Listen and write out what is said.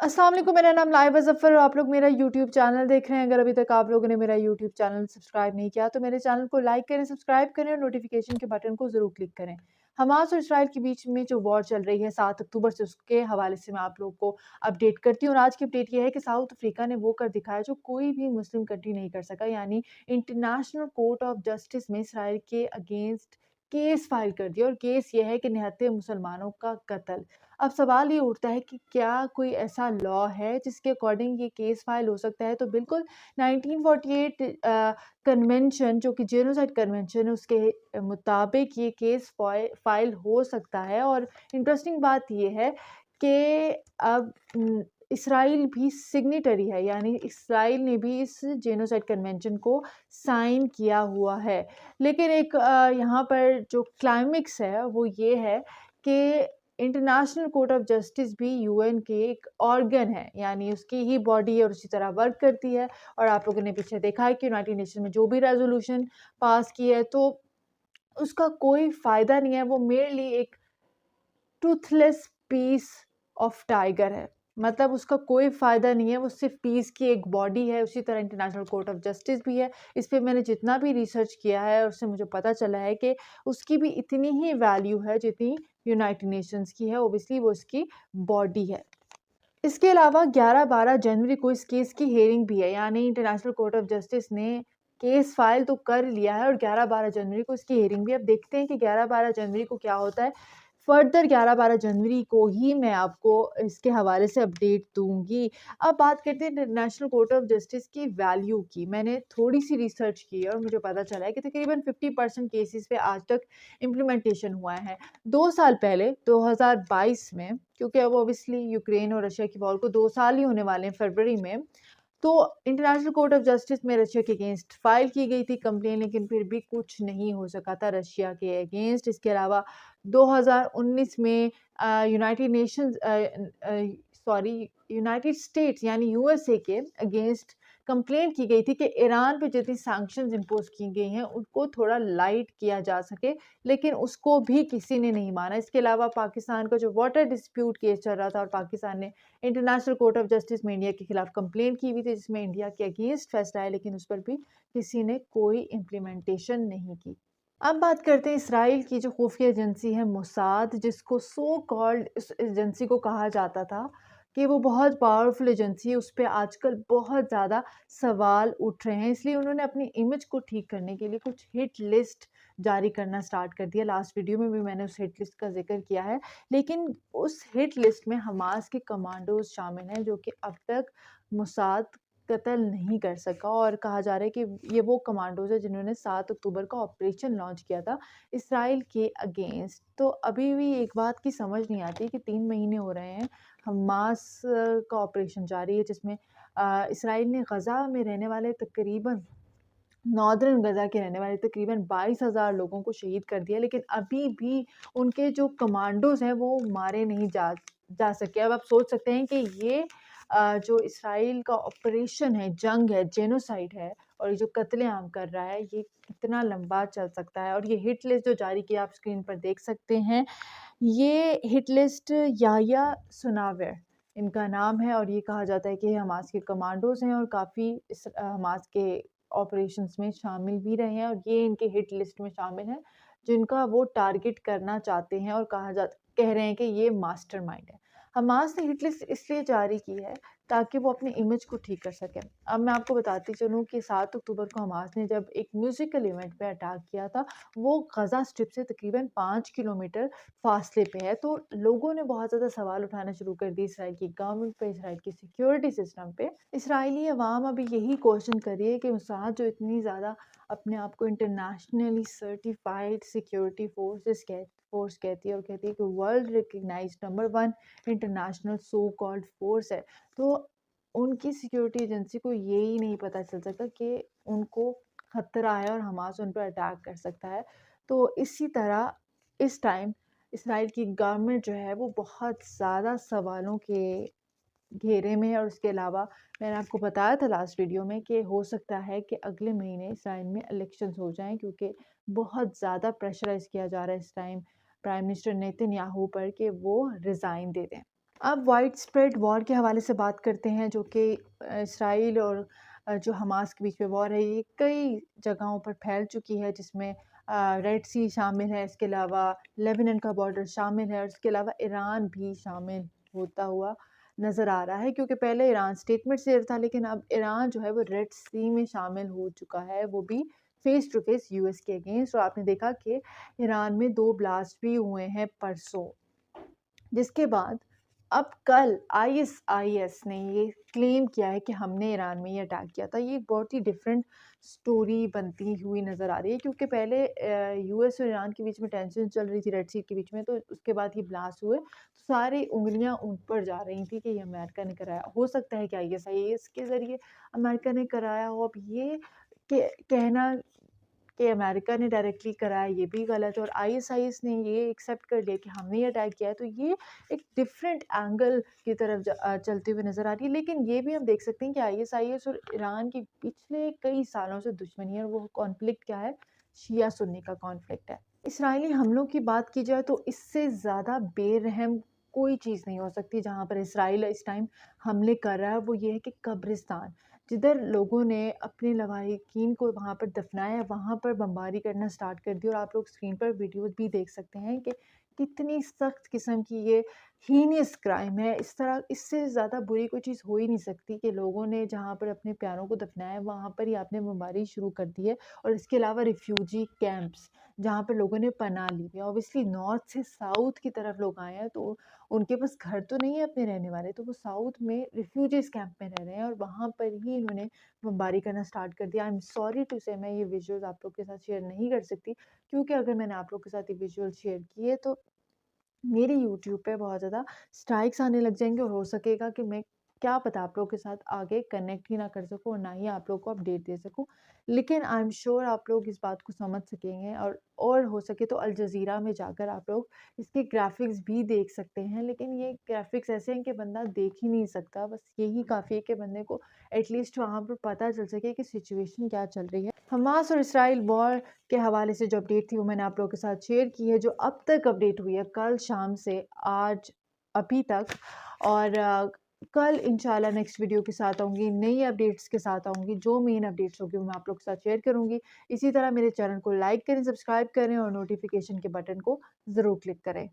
अस्सलाम वालेकुम, मेरा नाम लाइबा ज़फ़र और आप लोग मेरा यूट्यूब चैनल देख रहे हैं। अगर अभी तक आप लोगों ने मेरा यूट्यूब चैनल सब्सक्राइब नहीं किया तो मेरे चैनल को लाइक करें, सब्सक्राइब करें और नोटिफिकेशन के बटन को ज़रूर क्लिक करें। हमास और इसराइल के बीच में जो वॉर चल रही है 7 अक्टूबर से, उसके हवाले से मैं आप लोग को अपडेट करती हूँ। और आज की अपडेट ये है कि साउथ अफ्रीका ने वो कर दिखाया जो कोई भी मुस्लिम कंट्री नहीं कर सका, यानी इंटरनेशनल कोर्ट ऑफ जस्टिस में इसराइल के अगेंस्ट केस फाइल कर दिया। और केस ये है कि निहत्थे मुसलमानों का कत्ल। अब सवाल ये उठता है कि क्या कोई ऐसा लॉ है जिसके अकॉर्डिंग ये केस फाइल हो सकता है? तो बिल्कुल 1948 कन्वेंशन, जो कि जेनोसाइड कन्वेंशन है, उसके मुताबिक ये केस फाइल हो सकता है। और इंटरेस्टिंग बात ये है कि अब इसराइल भी सिग्नेटरी है, यानी इसराइल ने भी इस जेनोसाइड कन्वेंशन को साइन किया हुआ है। लेकिन एक यहाँ पर जो क्लाइमेक्स है वो ये है कि इंटरनेशनल कोर्ट ऑफ जस्टिस भी यूएन के एक ऑर्गन है, यानी उसकी ही बॉडी है और उसी तरह वर्क करती है। और आप लोगों ने पीछे देखा है कि यूनाइटेड नेशन में जो भी रेजोल्यूशन पास की है तो उसका कोई फ़ायदा नहीं है, वो मेरली एक टूथलेस पीस ऑफ टाइगर है। मतलब उसका कोई फ़ायदा नहीं है, वो सिर्फ़ पीस की एक बॉडी है। उसी तरह इंटरनेशनल कोर्ट ऑफ जस्टिस भी है। इस पे मैंने जितना भी रिसर्च किया है उससे मुझे पता चला है कि उसकी भी इतनी ही वैल्यू है जितनी यूनाइटेड नेशंस की है। ऑब्वियसली वो उसकी बॉडी है। इसके अलावा 11-12 जनवरी को इस केस की हियरिंग भी है, यानी इंटरनेशनल कोर्ट ऑफ जस्टिस ने केस फाइल तो कर लिया है और 11-12 जनवरी को इसकी हियरिंग भी। अब देखते हैं कि 11-12 जनवरी को क्या होता है। फर्दर 11-12 जनवरी को ही मैं आपको इसके हवाले से अपडेट दूंगी। अब बात करते हैं इंटरनेशनल कोर्ट ऑफ जस्टिस की वैल्यू की। मैंने थोड़ी सी रिसर्च की है और मुझे पता चला है कि तकरीबन 50% केसेस पे आज तक इम्प्लीमेंटेशन हुआ है। 2 साल पहले 2022 में, क्योंकि अब ऑब्वियसली यूक्रेन और रशिया की वॉर को 2 साल ही होने वाले हैं फरवरी में, तो इंटरनेशनल कोर्ट ऑफ जस्टिस में रशिया के अगेंस्ट फाइल की गई थी कंप्लेन, लेकिन फिर भी कुछ नहीं हो सका था रशिया के अगेंस्ट। इसके अलावा 2019 में यूनाइटेड नेशंस यूनाइटेड स्टेट्स यानी यूएसए के अगेंस्ट कंप्लेंट की गई थी कि ईरान पे जितनी सैंक्शंस इम्पोज की गई हैं उनको थोड़ा लाइट किया जा सके, लेकिन उसको भी किसी ने नहीं माना। इसके अलावा पाकिस्तान का जो वाटर डिस्प्यूट केस चल रहा था और पाकिस्तान ने इंटरनेशनल कोर्ट ऑफ जस्टिस में इंडिया के खिलाफ कंप्लेंट की हुई थी, जिसमें इंडिया के अगेंस्ट फैसला है, लेकिन उस पर भी किसी ने कोई इम्प्लीमेंटेशन नहीं की। अब बात करते हैं इसराइल की जो खुफिया एजेंसी है मोसाद, जिसको सो कॉल्ड इस एजेंसी को कहा जाता था कि वो बहुत पावरफुल एजेंसी है। उस पे आजकल बहुत ज़्यादा सवाल उठ रहे हैं, इसलिए उन्होंने अपनी इमेज को ठीक करने के लिए कुछ हिट लिस्ट जारी करना स्टार्ट कर दिया। लास्ट वीडियो में भी मैंने उस हिट लिस्ट का ज़िक्र किया है, लेकिन उस हिट लिस्ट में हमास के कमांडोज़ शामिल हैं जो कि अब तक मोसाद कत्ल नहीं कर सका। और कहा जा रहा है कि ये वो कमांडोज़ हैं जिन्होंने 7 अक्टूबर का ऑपरेशन लॉन्च किया था इसराइल के अगेंस्ट। तो अभी भी एक बात की समझ नहीं आती कि 3 महीने हो रहे हैं हमास का ऑपरेशन जारी है, जिसमें इसराइल ने गज़ा में रहने वाले तकरीबन नॉर्दर्न गज़ा के रहने वाले तकरीबन 22,000 लोगों को शहीद कर दिया, लेकिन अभी भी उनके जो कमांडोज़ हैं वो मारे नहीं जा सके। अब आप सोच सकते हैं कि ये जो इसराइल का ऑपरेशन है, जंग है, जेनोसाइड है और ये जो कत्लेआम कर रहा है, ये कितना लंबा चल सकता है। और ये हिट लिस्ट जो जारी की आप स्क्रीन पर देख सकते हैं, ये हिट लिस्ट याह्या सिनवार इनका नाम है और ये कहा जाता है कि ये हमास के कमांडोज़ हैं और काफ़ी इस हमास के ऑपरेशंस में शामिल भी रहे हैं और ये इनके हिट लिस्ट में शामिल हैं, जिनका वो टारगेट करना चाहते हैं। और कह रहे हैं कि ये मास्टरमाइंड है। हमास ने हिट लिस्ट इसलिए जारी की है ताकि वो अपनी इमेज को ठीक कर सकें। अब मैं आपको बताती चलूँ कि 7 अक्टूबर को हमास ने जब एक म्यूज़िकल इवेंट पे अटैक किया था, वो गज़ा स्ट्रिप से तकरीबन 5 किलोमीटर फासले पे है। तो लोगों ने बहुत ज़्यादा सवाल उठाना शुरू कर दिए इसराइल की गवर्नमेंट पे, इसराइल की सिक्योरिटी सिस्टम पे। इसराइली अवाम अभी यही क्वेश्चन कर रही है कि मोसाद जो इतनी ज़्यादा अपने आप को इंटरनेशनली सर्टिफाइड सिक्योरिटी फोर्स कहती है और कहती है कि world recognised number 1 international so called force है, तो उनकी सिक्योरिटी एजेंसी को यही नहीं पता चल सकता कि उनको खतरा है और हमास उन पर अटैक कर सकता है। तो इसी तरह इस टाइम इसराइल की गवर्नमेंट जो है वो बहुत ज़्यादा सवालों के घेरे में है। और उसके अलावा मैंने आपको बताया था लास्ट वीडियो में कि हो सकता है कि अगले महीने इसराइल में इलेक्शंस हो जाएं, क्योंकि बहुत ज़्यादा प्रेशराइज़ किया जा रहा है इस टाइम प्राइम मिनिस्टर नेतन्याहू पर कि वो रिज़ाइन दे दें। अब वाइड स्प्रेड वॉर के हवाले से बात करते हैं, जो कि इसराइल और जो हमास के बीच में वॉर है, ये कई जगहों पर फैल चुकी है, जिसमें रेड सी शामिल है, इसके अलावा लेबनान का बॉर्डर शामिल है और इसके अलावा ईरान भी शामिल होता हुआ नज़र आ रहा है, क्योंकि पहले ईरान स्टेटमेंट से था, लेकिन अब ईरान जो है वो रेड सी में शामिल हो चुका है, वो भी फेस टू फेस यूएस के अगेंस्ट। और आपने देखा कि ईरान में 2 ब्लास्ट भी हुए हैं परसों। जिसके बाद अब कल आईएसआईएस ने ये क्लेम किया है कि हमने ईरान में ये अटैक किया था। ये बहुत ही डिफरेंट स्टोरी बनती हुई नज़र आ रही है, क्योंकि पहले यूएस और ईरान के बीच में टेंशन चल रही थी रेड सी के बीच में, तो उसके बाद ये ब्लास्ट हुए, तो सारी उँगलियां उन पर जा रही थी कि ये अमेरिका ने कराया। हो सकता है कि आईएसआईएस के ज़रिए अमेरिका ने कराया हो। अब ये कहना कि अमेरिका ने डायरेक्टली कराया, ये भी गलत है, और आईएसआईएस ने ये एक्सेप्ट कर लिया कि हमने ये अटैक किया है, तो ये एक डिफरेंट एंगल की तरफ चलते हुए नज़र आ रही है। लेकिन ये भी हम देख सकते हैं कि आईएसआईएस और ईरान की पिछले कई सालों से दुश्मनी है, और वो कॉन्फ्लिक्ट क्या है? शिया सुन्नी का कॉन्फ्लिक्ट है। इसराइली हमलों की बात की जाए तो इससे ज़्यादा बेरहम कोई चीज़ नहीं हो सकती जहाँ पर इसराइल इस टाइम हमले कर रहा है, वो ये है कि कब्रिस्तान, जिधर लोगों ने अपने लवाहिकीन को वहाँ पर दफनाया, वहाँ पर बमबारी करना स्टार्ट कर दी। और आप लोग स्क्रीन पर वीडियोज़ भी देख सकते हैं कि कितनी सख्त किस्म की ये हीनियस क्राइम है। इस तरह इससे ज़्यादा बुरी कोई चीज़ हो ही नहीं सकती कि लोगों ने जहाँ पर अपने प्यारों को दफनाया, वहाँ पर ही आपने बमबारी शुरू कर दी है। और इसके अलावा रिफ्यूजी कैंप्स, जहाँ पर लोगों ने पनाह ली है। ऑब्वियसली नॉर्थ से साउथ की तरफ लोग आए हैं, तो उनके पास घर तो नहीं है अपने रहने वाले, तो वो साउथ में रिफ्यूजीज़ कैंप में रह रहे हैं, और वहाँ पर ही इन्होंने बमबारी करना स्टार्ट कर दिया। आई एम सॉरी टू से, मैं ये विजुअल्स आप लोग के साथ शेयर नहीं कर सकती, क्योंकि अगर मैंने आप लोग के साथ ये विजुअल शेयर किए तो मेरे यूट्यूब पे बहुत ज़्यादा स्ट्राइक्स आने लग जाएँगे, और हो सकेगा कि मैं क्या पता आप लोगों के साथ आगे कनेक्ट ही ना कर सकूँ और ना ही आप लोगों को अपडेट दे सकूँ। लेकिन आई एम श्योर आप लोग इस बात को समझ सकेंगे, और हो सके तो अल जज़ीरा में जाकर आप लोग इसके ग्राफ़िक्स भी देख सकते हैं। लेकिन ये ग्राफ़िक्स ऐसे हैं कि बंदा देख ही नहीं सकता, बस यही काफ़ी है कि बंदे को एटलीस्ट वहाँ पर पता चल सके कि सिचुएशन क्या चल रही है। हमास और इसराइल वॉर के हवाले से जो अपडेट थी वो मैंने आप लोगों के साथ शेयर की है, जो अब तक अपडेट हुई है कल शाम से आज अभी तक। और कल इंशाल्लाह नेक्स्ट वीडियो के साथ आऊँगी, नई अपडेट्स के साथ आऊँगी। जो मेन अपडेट्स होगी वो मैं आप लोग के साथ शेयर करूँगी। इसी तरह मेरे चैनल को लाइक करें, सब्सक्राइब करें और नोटिफिकेशन के बटन को ज़रूर क्लिक करें।